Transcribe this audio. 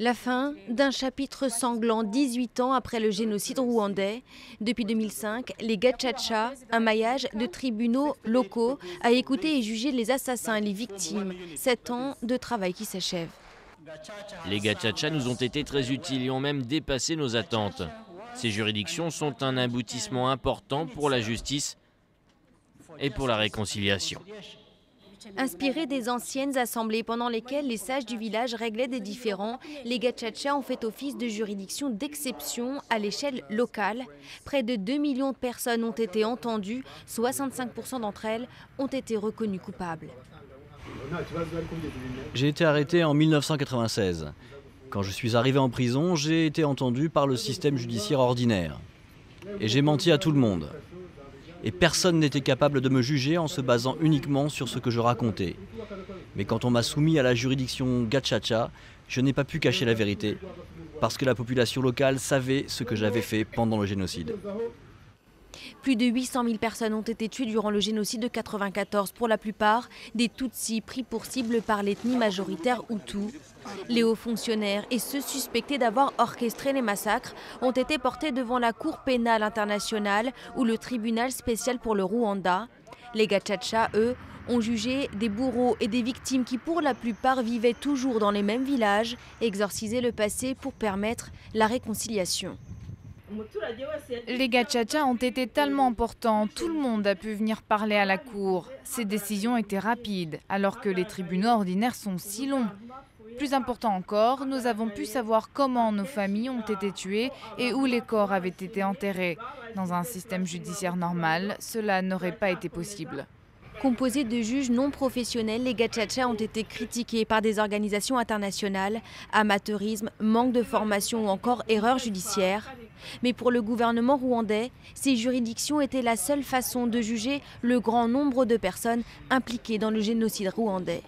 La fin d'un chapitre sanglant 18 ans après le génocide rwandais. Depuis 2005, les Gacaca, un maillage de tribunaux locaux, a écouté et jugé les assassins et les victimes. 7 ans de travail qui s'achèvent. Les Gacaca nous ont été très utiles et ont même dépassé nos attentes. Ces juridictions sont un aboutissement important pour la justice et pour la réconciliation. Inspirés des anciennes assemblées pendant lesquelles les sages du village réglaient des différends, les Gacaca ont fait office de juridiction d'exception à l'échelle locale. Près de 2 millions de personnes ont été entendues, 65% d'entre elles ont été reconnues coupables. J'ai été arrêté en 1996. Quand je suis arrivé en prison, j'ai été entendu par le système judiciaire ordinaire. Et j'ai menti à tout le monde. Et personne n'était capable de me juger en se basant uniquement sur ce que je racontais. Mais quand on m'a soumis à la juridiction Gacaca, je n'ai pas pu cacher la vérité, parce que la population locale savait ce que j'avais fait pendant le génocide. Plus de 800 000 personnes ont été tuées durant le génocide de 1994, pour la plupart des Tutsis pris pour cible par l'ethnie majoritaire Hutu. Les hauts fonctionnaires et ceux suspectés d'avoir orchestré les massacres ont été portés devant la Cour pénale internationale ou le tribunal spécial pour le Rwanda. Les Gacaca, eux, ont jugé des bourreaux et des victimes qui, pour la plupart, vivaient toujours dans les mêmes villages, exorcisé le passé pour permettre la réconciliation. Les Gacaca ont été tellement importants, tout le monde a pu venir parler à la cour. Ces décisions étaient rapides, alors que les tribunaux ordinaires sont si longs. Plus important encore, nous avons pu savoir comment nos familles ont été tuées et où les corps avaient été enterrés. Dans un système judiciaire normal, cela n'aurait pas été possible. Composés de juges non professionnels, les Gacaca ont été critiqués par des organisations internationales, amateurisme, manque de formation ou encore erreurs judiciaires. Mais pour le gouvernement rwandais, ces juridictions étaient la seule façon de juger le grand nombre de personnes impliquées dans le génocide rwandais.